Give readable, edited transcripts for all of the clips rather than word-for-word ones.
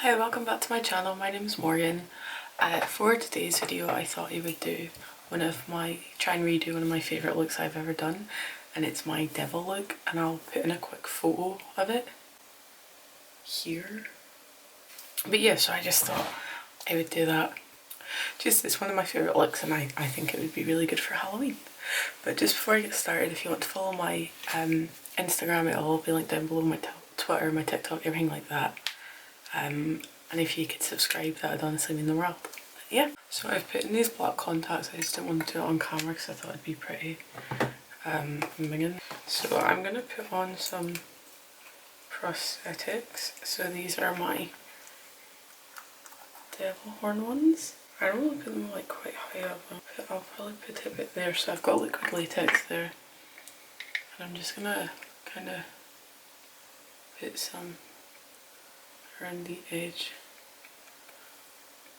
Hi, welcome back to my channel. My name is Morgan. For today's video I thought I would do try and redo one of my favourite looks I've ever done, and it's my devil look, and I'll put in a quick photo of it here. But yeah, so I just thought I would do that. It's one of my favourite looks, and I think it would be really good for Halloween. But just before I get started, if you want to follow my Instagram, it'll all be linked down below, my Twitter, my TikTok, everything like that. And if you could subscribe, that would honestly mean the world. But yeah, so I've put in these black contacts. I just didn't want to do it on camera because I thought it'd be pretty minging. So I'm going to put on some prosthetics. So these are my devil horn ones. I don't want to put them like quite high up. I'll probably put it a bit there, so I've got liquid latex there. And I'm just going to kind of put some around the edge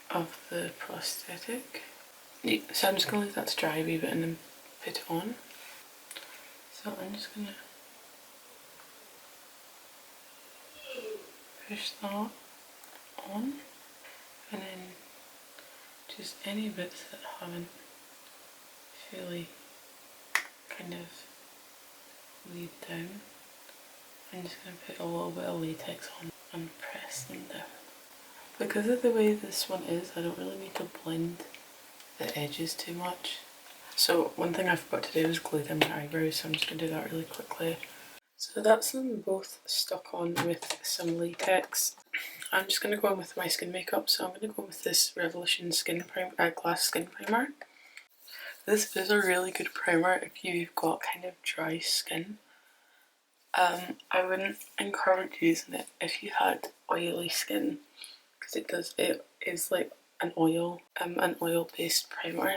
of the prosthetic. So I'm just going to leave that to dry a wee bit and then put it on. So I'm just going to push that on, and then just any bits that haven't fully kind of laid down, I'm just going to put a little bit of latex on and press them down. Because of the way this one is, I don't really need to blend the edges too much. So one thing I forgot to do was glue down my eyebrows, so I'm just going to do that really quickly. So that's them both stuck on with some latex. I'm just going to go in with my skin makeup, so I'm going to go with this Revolution Glass Skin Primer. This is a really good primer if you've got kind of dry skin. I wouldn't encourage using it if you had oily skin, because it is like an oil based primer.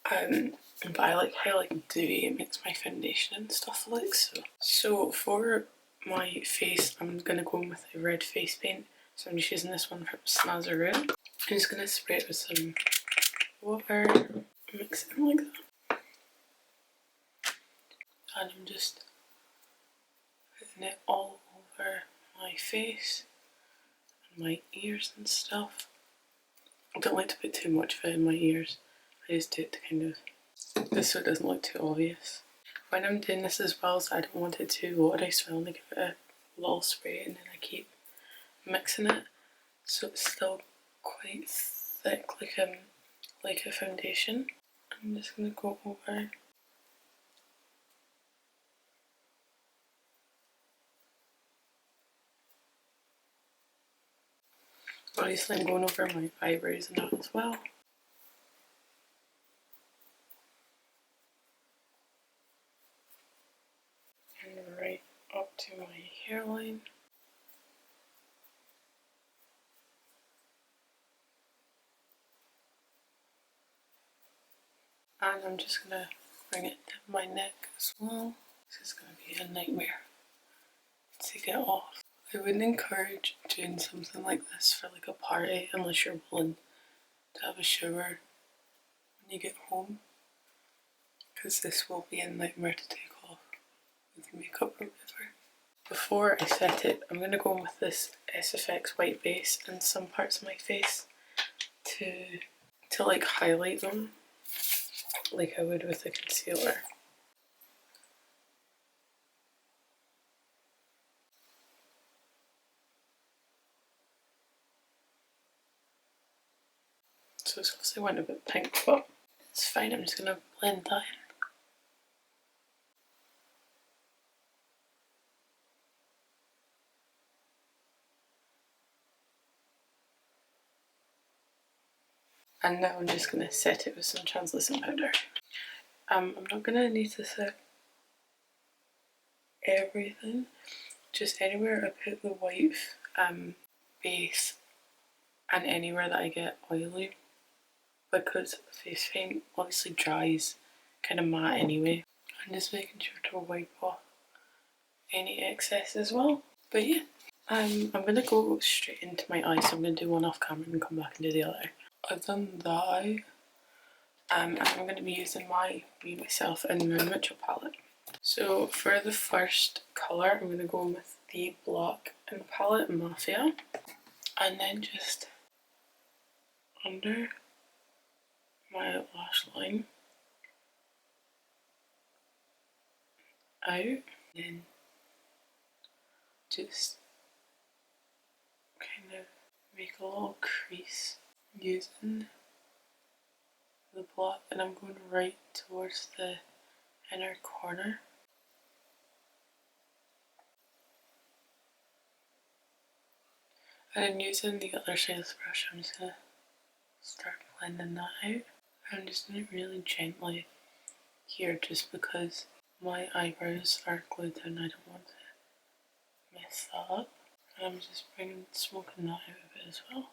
But I like how dewy it makes my foundation and stuff like so. So for my face, I'm gonna go in with a red face paint. So I'm just using this one from Snazaroo. I'm just gonna spray it with some water, mix it like that, and I'm just putting it all over my face and my ears and stuff. I don't like to put too much of it in my ears. I just do it to kind of, just so it doesn't look too obvious. When I'm doing this as well, so I don't want it too watery, so I only give it a little spray and then I keep mixing it so it's still quite thick, like a foundation. I'm just gonna go over. Obviously I'm going over my eyebrows and that as well. And right up to my hairline. And I'm just gonna bring it down my neck as well. This is gonna be a nightmare to get off. I wouldn't encourage doing something like this for like a party unless you're willing to have a shower when you get home, because this will be a nightmare to take off with makeup remover. Before I set it, I'm going to go in with this SFX white base in some parts of my face to like highlight them like I would with a concealer. So it's obviously went a bit pink, but it's fine. I'm just going to blend that in. And now I'm just going to set it with some translucent powder. I'm not going to need to set everything, just anywhere I put the white base and anywhere that I get oily, because face paint obviously dries kind of matte anyway. I'm just making sure to wipe off any excess as well. But yeah, I'm going to go straight into my eye, so I'm going to do one off camera and come back and do the other. I've done the eye, and I'm going to be using my Myself and Mmmmitchell palette. So for the first colour, I'm going to go with the black in the palette, Mafia. And then just under my lash line, out, and then just kind of make a little crease using the black, and I'm going right towards the inner corner. And then using the other side of the brush, I'm just going to start blending that out. I'm just doing it really gently here just because my eyebrows are glued down. I don't want to mess that up. And I'm just smoking that out of it as well.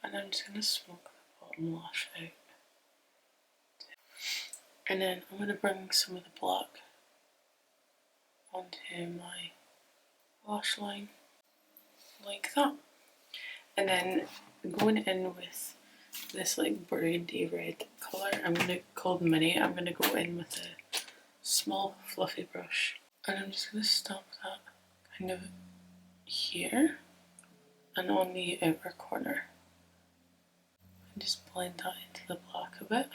And I'm just going to smoke the bottom lash out. And then I'm going to bring some of the black onto my lash line like that. And then going in with this like burgundy red colour, called Mini, I'm going to go in with a small fluffy brush. And I'm just going to stamp that kind of here and on the outer corner. And just blend that into the black a bit.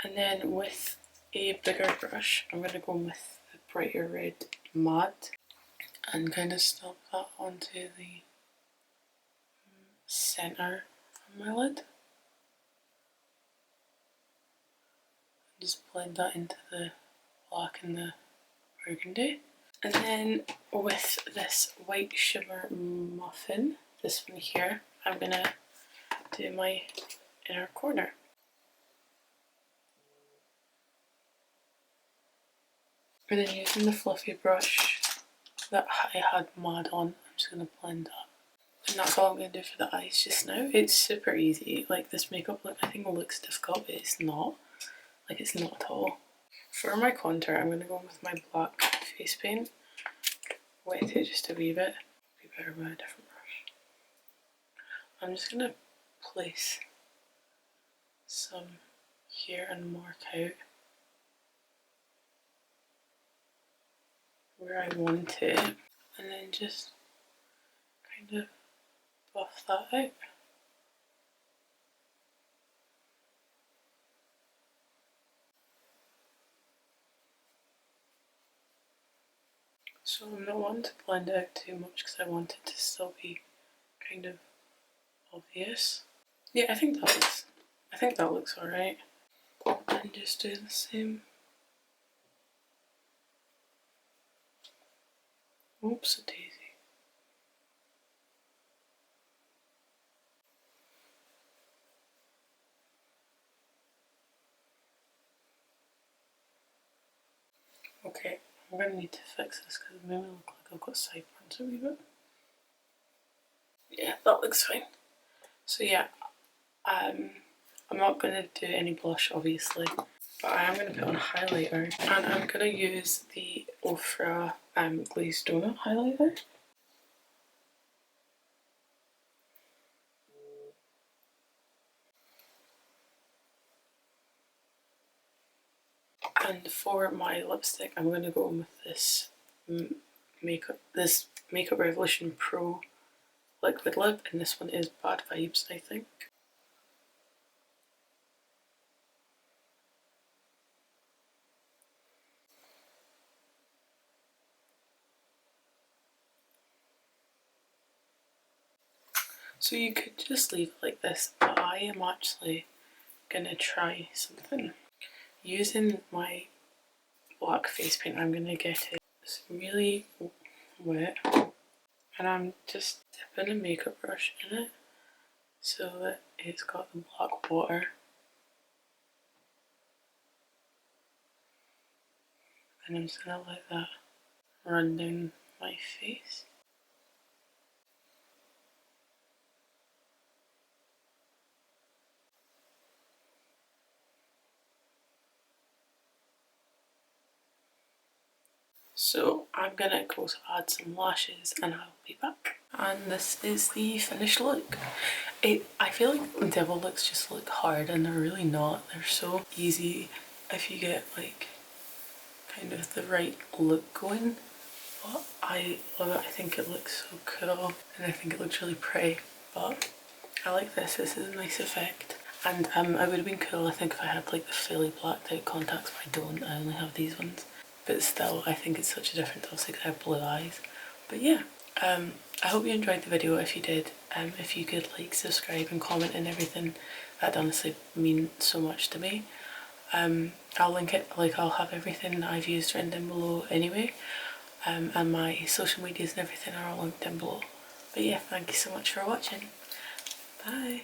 And then with a bigger brush, I'm going to go with the brighter red matte and kind of stamp that onto the centre of my lid. Just blend that into the black and the burgundy. And then with this white shimmer muffin, this one here, I'm going to do my inner corner. And then using the fluffy brush that I had mad on, I'm just going to blend that. And that's all I'm going to do for the eyes just now. It's super easy. Like, this makeup look, I think it looks difficult, but it's not. Like, it's not at all. For my contour, I'm going to go with my black face paint. Wet it just a wee bit. Be better with a different brush. I'm just going to place some here and mark out where I want it, and then just kind of buff that out. So I'm not wanting to blend it out too much because I want it to still be kind of obvious. Yeah, I think that looks alright. And just do the same. Oops, a daisy. Okay, I'm going to need to fix this because it made me look like I've got sideburns a wee bit. Yeah, that looks fine. So yeah, I'm not going to do any blush obviously, but I am going to put on highlighter, and I'm going to use the Ofra Glazed Donut highlighter. And for my lipstick, I'm going to go in with this Makeup Revolution Pro liquid lip, and this one is Bad Vibes, I think. So you could just leave it like this, but I am actually gonna try something. Using my black face paint, I'm gonna get it really wet, and I'm just dipping a makeup brush in it so that it's got the black water. And I'm just gonna let that run down my face. So I'm gonna go to add some lashes and I'll be back. And this is the finished look. I feel like devil looks just look hard, and they're really not. They're so easy if you get like kind of the right look going. But I love it. I think it looks so cool, and I think it looks really pretty. But I like this. This is a nice effect. And it would have been cool, I think, if I had like the fully blacked out contacts, but I don't. I only have these ones. But still, I think it's such a difference, obviously, because I have blue eyes. But yeah, I hope you enjoyed the video. If you did, if you could like subscribe and comment and everything, that'd honestly mean so much to me. I'll link it, like I'll have everything that I've used written down below anyway, and my social medias and everything are all linked down below. But yeah, thank you so much for watching. Bye.